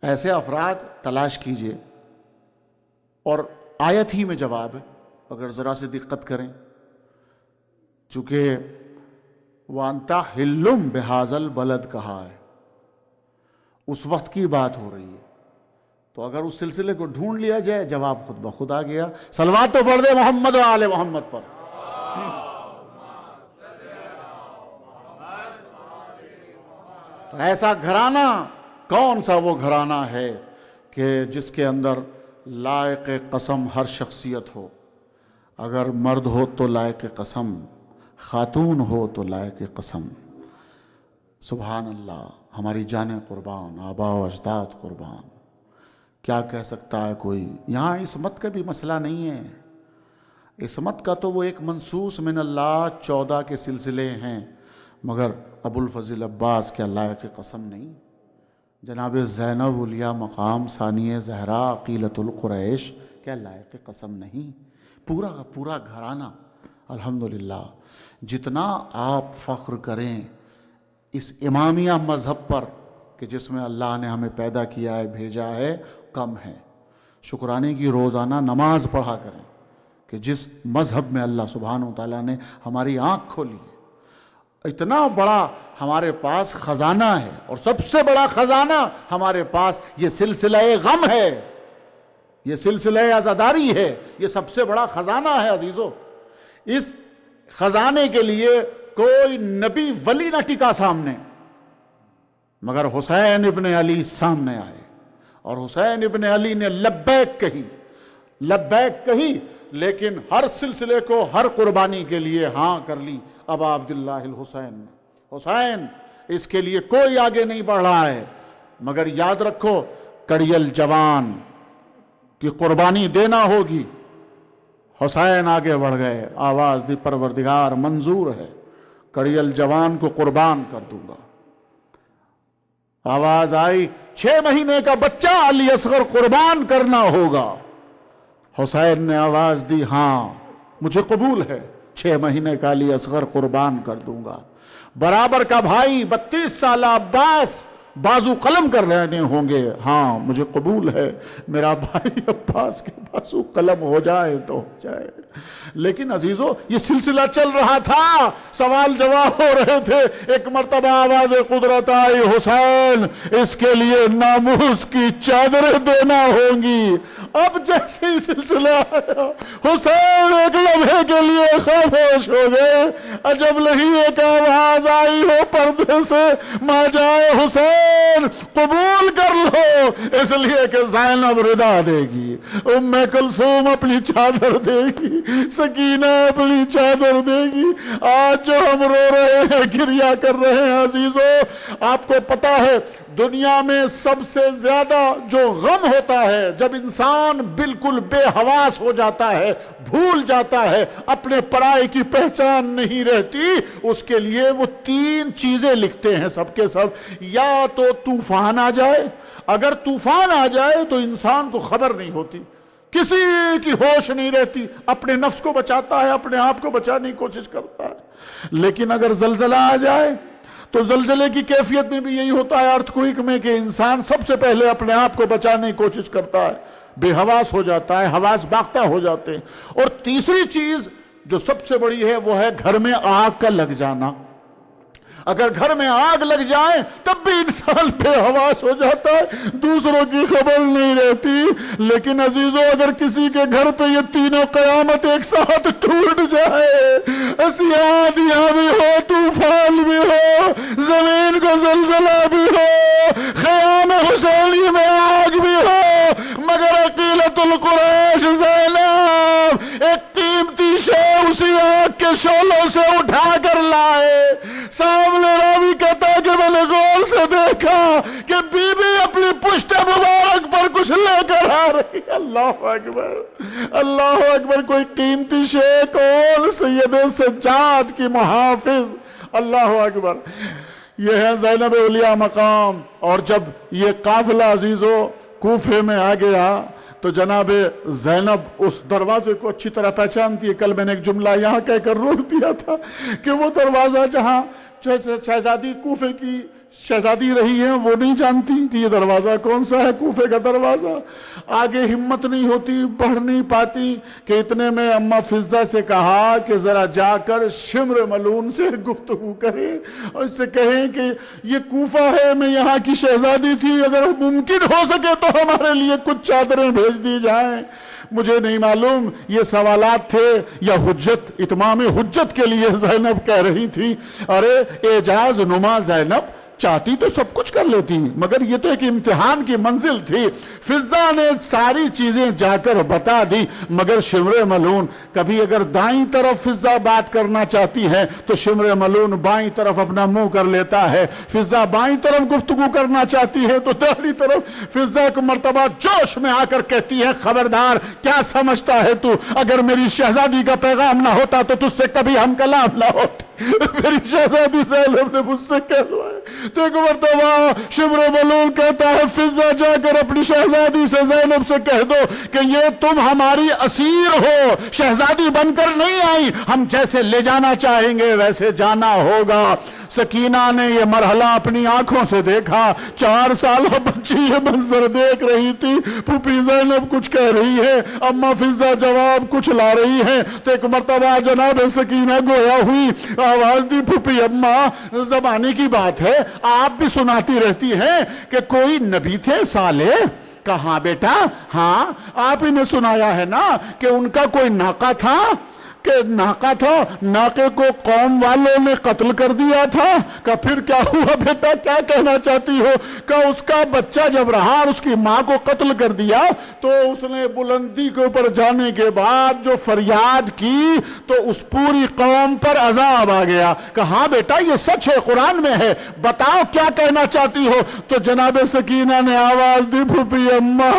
[SPEAKER 1] ایسے افراد تلاش کیجئے, اور آیت ہی میں جواب ہے اگر ذرا سے دقت کریں, چونکہ وَأَنْتَ حِلٌّ بِهَذَا الْبَلَدِ کہا ہے, اس وقت کی بات ہو رہی ہے. تو اگر اس سلسلے کو ڈھونڈ لیا جائے جواب خود بخود آ گیا. صلوات تو پڑھ دے محمد و آل محمد پر. تو ایسا گھرانہ کون سا وہ گھرانہ ہے کہ جس کے اندر لائق قسم ہر شخصیت ہو؟ اگر مرد ہو تو لائق قسم, خاتون ہو تو لائق قسم. سبحان اللہ, ہماری جانیں قربان, آباء و اجداد قربان. کیا کہہ سکتا ہے کوئی؟ یہاں عصمت کا بھی مسئلہ نہیں ہے. عصمت کا تو وہ ایک منصوص من اللہ 14 کے سلسلے ہیں, مگر ابو الفضل عباس کیا لائق قسم نہیں؟ جناب زینب الیاء مقام ثانیہ زہرا عقیلۃ القریش کیا لائق قسم نہیں؟ پورا کا پورا گھرانہ. الحمدللہ جتنا آپ فخر کریں اس امامیہ مذہب پر کہ جس میں اللہ نے ہمیں پیدا کیا ہے, بھیجا ہے, کم ہے. شکرانے کی روزانہ نماز پڑھا کریں کہ جس مذہب میں اللہ سبحانہ وتعالیٰ نے ہماری آنکھ کھولی ہے. اتنا بڑا ہمارے پاس خزانہ ہے, اور سب سے بڑا خزانہ ہمارے پاس یہ سلسلہ غم ہے, یہ سلسلہ عزاداری ہے. یہ سب سے بڑا خزانہ ہے عزیزو. اس خزانے کے لیے کوئی نبی ولی نہ ٹکا سامنے, مگر حسین ابن علی سامنے آئے, اور حسین ابن علی نے لبیک کہی, لیکن ہر سلسلے کو ہر قربانی کے لیے ہاں کر لی. ابا عبداللہ الحسین, حسین اس کے لیے کوئی آگے نہیں بڑھ رہا ہے, مگر یاد رکھو کڑیل جوان کی قربانی دینا ہوگی. حسین آگے بڑھ گئے, آواز دی پروردگار منظور ہے, کڑیل جوان کو قربان کر دوں گا. آواز آئی 6 مہینے کا بچہ علی اصغر قربان کرنا ہوگا. حسین نے آواز دی ہاں مجھے قبول ہے, 6 مہینے کا علی اصغر قربان کر دوں گا. برابر کا بھائی 32 سالہ عباس بازو قلم کر رہے ہوں گے, ہاں مجھے قبول ہے, میرا بھائی عباس کے بازو قلم ہو جائے تو ہو جائے. لیکن عزیزو یہ سلسلہ چل رہا تھا، سوال جواب ہو رہے تھے، ایک مرتبہ آواز قدرت آئی، حسین اس کے لیے ناموس کی چادریں دینا ہوں گی۔ اب جیسے ہی سلسلہ آیا حسین ایک لمحے کے لیے خاموش ہو گئے۔ عجب نہیں ایک آواز آئی ہو پردے سے، ماں جائے حسین قبول کر لو، اس لیے کہ زینب ردا دے گی، ام کلثوم اپنی چادر دے گی، سکینہ اپنی چادر دے گی۔ آج جو ہم رو رہے ہیں، گریا کر رہے ہیں عزیزو، آپ کو پتا ہے دنیا میں سب سے زیادہ جو غم ہوتا ہے جب انسان بالکل بے حواس ہو جاتا ہے، بھول جاتا ہے، اپنے پرائے کی پہچان نہیں رہتی، اس کے لیے وہ 3 چیزیں لکھتے ہیں سب کے سب۔ یا تو طوفان آ جائے، اگر طوفان آ جائے تو انسان کو خبر نہیں ہوتی، کسی کی ہوش نہیں رہتی، اپنے نفس کو بچاتا ہے، اپنے آپ کو بچانے کی کوشش کرتا ہے۔ لیکن اگر زلزلہ آ جائے تو زلزلے کی کیفیت میں بھی یہی ہوتا ہے، ارتھکوئک میں، کہ انسان سب سے پہلے اپنے آپ کو بچانے کی کوشش کرتا ہے، بے حواس ہو جاتا ہے، حواس باختہ ہو جاتے ہیں۔ اور تیسری چیز جو سب سے بڑی ہے وہ ہے گھر میں آگ کا لگ جانا۔ اگر گھر میں آگ لگ جائے تب بھی انسان بے حواس ہو جاتا ہے، دوسروں کی خبر نہیں رہتی۔ لیکن عزیزو اگر کسی کے گھر پہ یہ تینوں قیامت ایک ساتھ ٹوٹ جائے، سیاہ بھی ہو، طوفان بھی ہو، زمین کو زلزلہ بھی ہو، خیام حسینی میں آگ بھی ہو، مگر عقیلۃ القریش زینب ایک قیمتی شے اسی آگ کے شعلوں سے اٹھا کر لائے۔ سامنے راوی کہتا ہے کہ میں نے غور سے دیکھا کہ بی بی اپنی پشت مبارک پر کچھ لے کر آ رہی۔ اللہ اکبر، اللہ اکبر، کوئی قیمتی شے، کون؟ سید سجاد کی محافظ، اللہ اکبر۔ یہ ہے زینب اولیاء مقام۔ اور جب یہ قافلہ عزیزو کوفے میں آ گیا تو جناب زینب اس دروازے کو اچھی طرح پہچانتی ہے۔ کل میں نے ایک جملہ یہاں کہہ کر روک دیا تھا کہ وہ دروازہ جہاں شہزادی کوفے کی شہزادی رہی ہے وہ نہیں جانتی کہ یہ دروازہ کون سا ہے، کوفے کا دروازہ۔ آگے ہمت نہیں ہوتی، بڑھ نہیں پاتی کہ اتنے میں اماں فضہ سے کہا کہ ذرا جا کر شمر ملون سے گفتگو کریں اور اس سے کہیں کہ یہ کوفہ ہے، میں یہاں کی شہزادی تھی، اگر ممکن ہو سکے تو ہمارے لیے کچھ چادریں بھیج دی جائیں۔ مجھے نہیں معلوم یہ سوالات تھے یا حجت، اتمام حجت کے لیے زینب کہہ رہی تھی۔ ارے اعجاز نما زینب چاہتی تو سب کچھ کر لیتی، مگر یہ تو ایک امتحان کی منزل تھی۔ فضہ نے ساری چیزیں جا کر بتا دی، مگر شمر ملون کبھی اگر دائیں طرف فضہ بات کرنا چاہتی ہے تو شمر ملون بائیں طرف اپنا منہ کر لیتا ہے۔ فضہ بائیں طرف گفتگو کرنا چاہتی ہے تو دائیں طرف فضہ کو مرتبہ جوش میں آ کر کہتی ہے، خبردار، کیا سمجھتا ہے تو؟ اگر میری شہزادی کا پیغام نہ ہوتا تو تجھ سے کبھی ہم کلام نہ ہوتے۔ میری شہزادی زینب نے مجھ سے کہلوائے۔ تو ایک مرتبہ شمر ملول کہتا ہے، فضہ جا کر اپنی شہزادی سے زینب سے کہہ دو کہ یہ تم ہماری اسیر ہو، شہزادی بن کر نہیں آئی، ہم جیسے لے جانا چاہیں گے ویسے جانا ہوگا۔ سکینہ نے یہ مرحلہ اپنی آنکھوں سے دیکھا، 4 سالہ بچی یہ منظر دیکھ رہی تھی، پھوپھی زینب کچھ کہہ رہی ہے، اماں فضہ جواب کچھ لا رہی ہے۔ تو ایک مرتبہ جناب سکینہ گویا ہوئی، آواز دی، پھوپھی اماں زمانے کی بات ہے، آپ بھی سناتی رہتی ہیں کہ کوئی نبی تھے صالح۔ کہاں بیٹا؟ ہاں آپ ہی نے سنایا ہے نا کہ ان کا کوئی ناقہ تھا، کہ ناقہ تھا، ناقے کو قوم والوں نے قتل کر دیا تھا۔ کہ پھر کیا ہوا بیٹا، کیا کہنا چاہتی ہو؟ کہ اس کا بچہ جب رہا اور اس کی ماں کو قتل کر دیا تو اس نے بلندی کے اوپر جانے کے بعد جو فریاد کی تو اس پوری قوم پر عذاب آ گیا۔ کہ ہاں بیٹا یہ سچ ہے، قرآن میں ہے، بتاؤ کیا کہنا چاہتی ہو؟ تو جناب سکینہ نے آواز دی، پھوپھی اماں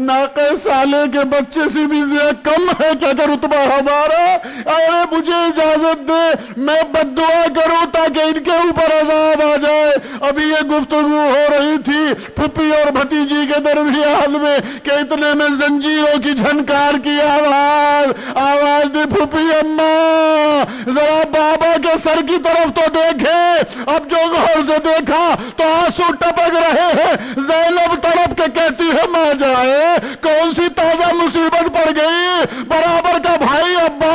[SPEAKER 1] ناقہ صالح کے بچے سے بھی زیادہ کم ہے کیا کہ رتبہ ہمارا؟ ارے مجھے اجازت دے میں بد دعا کروں تاکہ ان کے اوپر عذاب آ جائے۔ ابھی یہ گفتگو ہو رہی تھی پھپھی اور بھتیجی کے درمیان میں کہ اتنے میں زنجیروں کی جھنکار کی آواز دی، پھپھی اماں ذرا بابا کے سر کی طرف تو دیکھے۔ اب جو غور سے دیکھا تو آنسو ٹپک رہے ہیں۔ زینب تڑپ کے کہتی ہے، ماں جائے کون سی تازہ مصیبت پڑ گئی، برابر کا بھائی عباس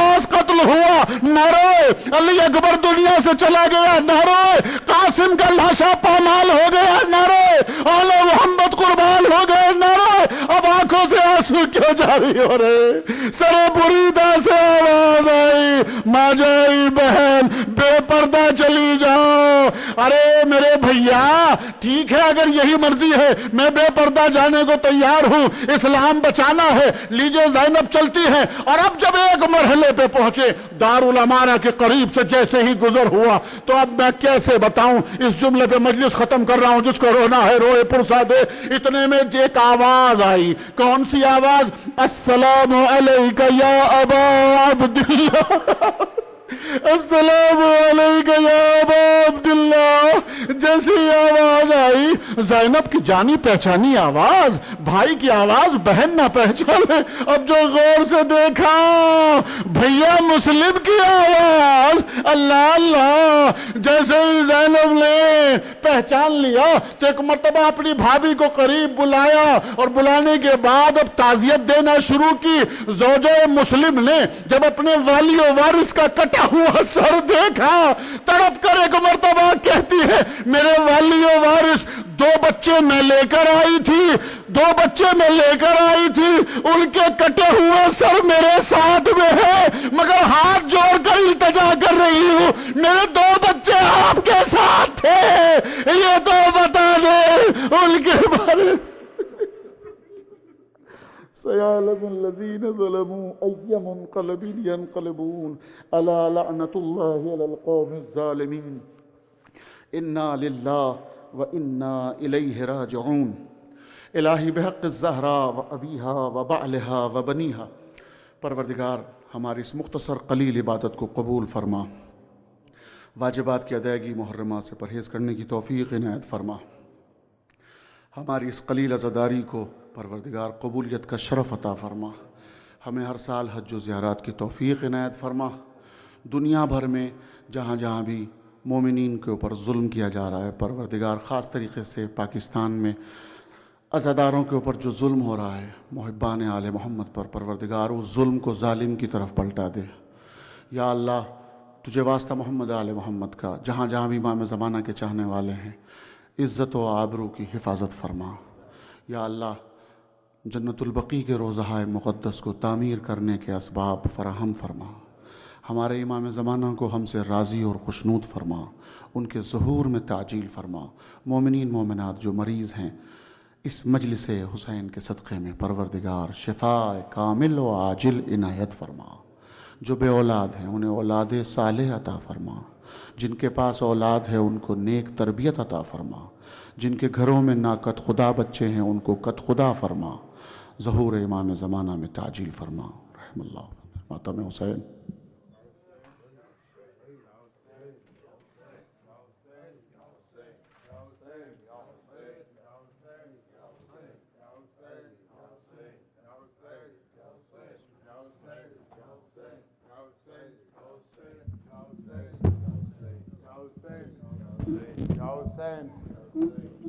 [SPEAKER 1] علی اکبر دنیا سے چلا گیا، نہ روئے، قاسم کا لاشا پامال ہو گیا، نہ روئے، آل محمد قربان ہو گئے، نہ روئے، اب آنکھوں سے آنسو کیوں جاری ہو رہے؟ سر بریدہ سے آواز آئی، ماں جائی بہن بے پردہ چلی جاؤ۔ ارے میرے بھیا ٹھیک ہے، اگر یہی مرضی ہے میں بے پردہ جانے کو تیار ہوں، اسلام بچانا ہے، لیجئے زینب چلتی ہے۔ اور اب جب ایک مرحلے پہ پہنچے دارالامانہ کے قریب سے جیسے ہی گزر ہوا، تو اب میں کیسے بتاؤں، اس جملے پہ مجلس ختم کر رہا ہوں، جس کو رونا ہے روئے پرسا دے۔ اتنے میں ایک آواز آئی، کون سی آواز؟ السلام علیکہ یا ابا عبداللہ، السلام علیکم یا ابا عبداللہ۔ جیسی آواز آئی، زینب کی جانی پہچانی آواز، بھائی کی آواز بہن نہ پہچانے۔ اب جو غور سے دیکھا، بھیا مسلم کی آواز، اللہ اللہ۔ جیسے ہی زینب نے پہچان لیا تو ایک مرتبہ اپنی بھابھی کو قریب بلایا، اور بلانے کے بعد اب تعزیت دینا شروع کی۔ زوجہ مسلم نے جب اپنے والی و وارث کا کٹا ہوا سر دیکھا، تڑپ کر ایک مرتبہ کہتی ہے، میرے والی و وارث، دو بچے میں لے کر آئی تھی، ان کے کٹے ہوئے سر میرے ساتھ میں ہے، مگر ہاتھ جوڑ کر التجا کر رہی ہوں، میرے دو بچے آپ کے ساتھ تھے، یہ تو بتا دے ان کے بارے۔ سيعلم الذين ظلموا أي منقلب ينقلبون ألا لعنة الله على القوم الظالمين إنا لله وإنا إليه راجعون۔ الہی بحق الزہراء وأبیہا وبعلہا وبنیہا، پروردگار ہماری اس مختصر قلیل عبادت کو قبول فرما، واجبات کی ادائیگی، محرمات سے پرہیز کرنے کی توفیق عنایت فرما، ہماری اس قلیل عزاداری کو پروردگار قبولیت کا شرف عطا فرما، ہمیں ہر سال حج و زیارات کی توفیق عنایت فرما۔ دنیا بھر میں جہاں جہاں بھی مومنین کے اوپر ظلم کیا جا رہا ہے، پروردگار خاص طریقے سے پاکستان میں عزاداروں کے اوپر جو ظلم ہو رہا ہے، محبان آل محمد پر، پروردگار اس ظلم کو ظالم کی طرف پلٹا دے۔ یا اللہ تجھے واسطہ محمد آل محمد کا، جہاں جہاں بھی امام زمانہ کے چاہنے والے ہیں، عزت و آبرو کی حفاظت فرما۔ یا اللہ جنت البقیع کے روضہ مقدس کو تعمیر کرنے کے اسباب فراہم فرما، ہمارے امام زمانہ کو ہم سے راضی اور خوشنود فرما، ان کے ظہور میں تعجیل فرما۔ مومنین مومنات جو مریض ہیں اس مجلس حسین کے صدقے میں پروردگار شفاء کامل و عاجل عنایت فرما، جو بے اولاد ہیں انہیں اولاد صالح عطا فرما، جن کے پاس اولاد ہے ان کو نیک تربیت عطا فرما، جن کے گھروں میں ناقد خدا بچے ہیں ان کو قد خدا فرما، ظہور امام زمانہ میں تعجیل فرما، رحم اللہ ماتم حسین۔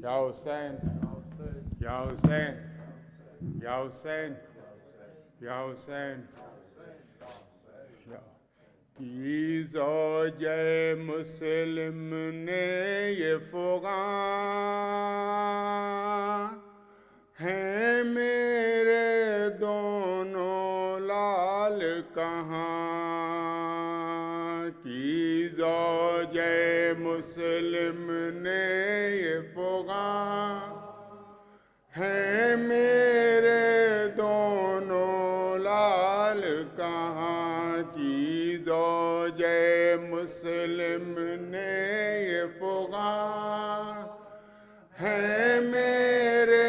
[SPEAKER 2] یا حسین، یا حسین، یا حسین، یا حسین، کی زوج مسلم نے یہ فغاں ہیں میرے دونوں لال کہاں، کی زوج مسلم نے یہ فغاں ہیں میرے دونوں لال کہاں، کی زوج مسلم نے یہ فغاں ہیں میرے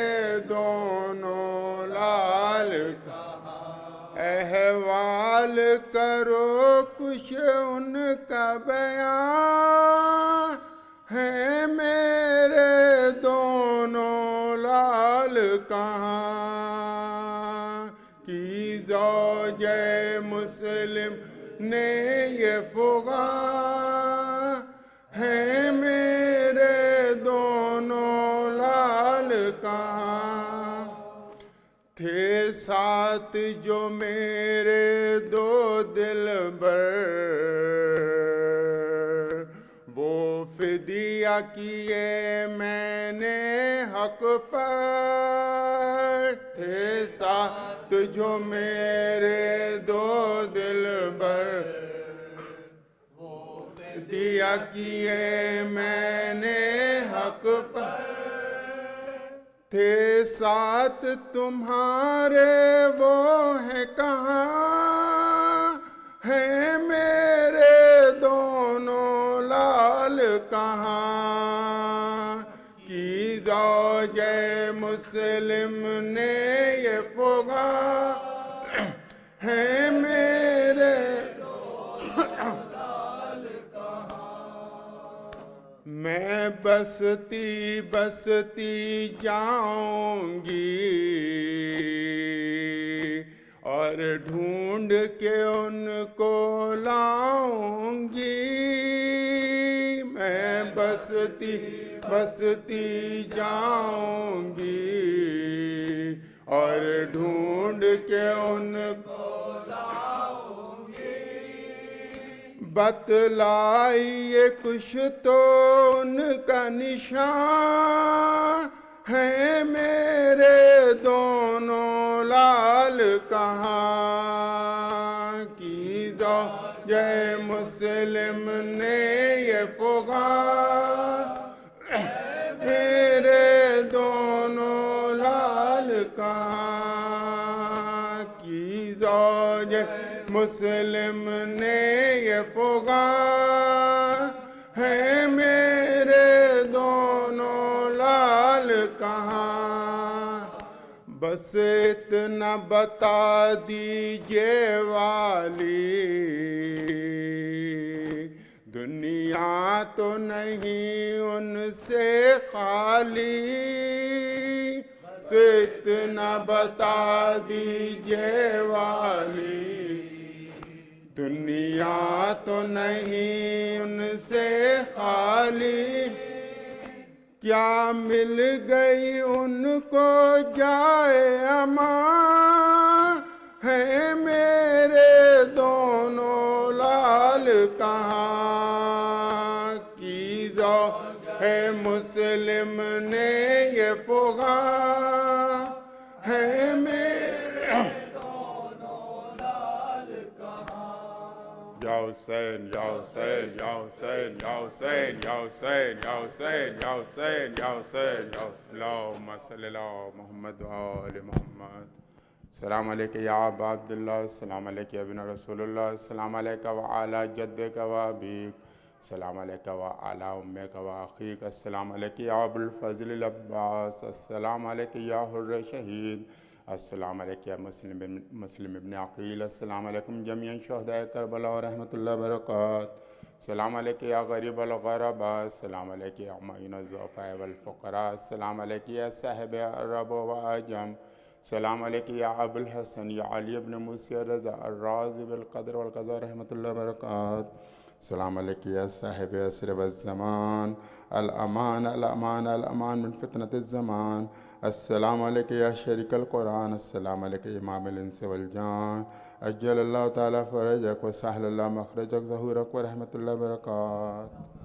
[SPEAKER 2] دونوں لال کہاں، احوال کرو کچھ ان کا بیان ہیں میرے دونوں لال کہاں، کی زوج مسلم نے یہ فغاں ہیں میرے دونوں لال کہاں، تھے ساتھ جو میرے دو دلبر دیا کیے میں نے حق پر، تھے ساتھ جو میرے دو دلبر، دیا کیے میں نے حق پر، تھے ساتھ تمہارے وہ ہیں کہاں، ہیں میرے دونوں لال کہاں، کی زوج مسلم نے یہ فغاں، ہیں میرے میں بستی بستی جاؤں گی اور ڈھونڈ کے ان کو لاؤں گی، میں بستی بستی جاؤں گی اور ڈھونڈ کے ان کو بتلائیے کچھ تو ان کا نشان، ہیں میرے دونوں لال کہاں، کی زوج مسلم نے یہ فغاں، میرے دونوں لال کہاں، کی زوج مسلم نے یہ فغاں، ہیں میرے دونوں لال کہاں، بس اتنا بتا دیجئے والی، دنیا تو نہیں ان سے خالی، بس اتنا بتا دیجئے والی، دنیا تو نہیں ان سے خالی، کیا مل گئی ان کو جائے امان، ہیں میرے دونوں لال کہاں، کی زوج مسلم نے یہ فغاں، ہیں میرے یا حسین یا حسین یا حسین یا حسین یا حسین یا حسین یا حسین یا حسین یا اللہم صلی اللہ محمد و آل محمد۔ السلام علیکہ یا ابا عبداللہ، السلام علیکہ یا ابن رسول اللہ، السلام علیکہ وعلی جدک و ابیک، السلام علیکہ وعلی امیک و اخیک، السلام علیکہ یا ابو الفضل العباس، السلام علیکہ یا حر شہید، السلام علیکم یا مسلم ابن عقیل، السلام علیکم جمیع شہداء کربلا و رحمۃ اللہ وبرکاتہ، السلام علیکم یا غریب الغرباء، السلام علیکم یا معین الضعفاء والفقراء، السلام علیکم یا صاحب عرب و عجم، السلام علیکم یا ابو الحسن یا علی ابن موسی رضا الرازی بالقدر والقضاء رحمۃ اللہ وبرکاتہ، السلام علیکم یا صاحب عصر والزمان، الامان الامان الامان من فتنة الزمان، السلام علیکم یا شریک القرآن، السلام علیکم امام الانس والجان، اجل اللہ تعالی فرجک و سہل اللہ مخرجک ظہورک و رحمۃ اللہ وبرکاتہ۔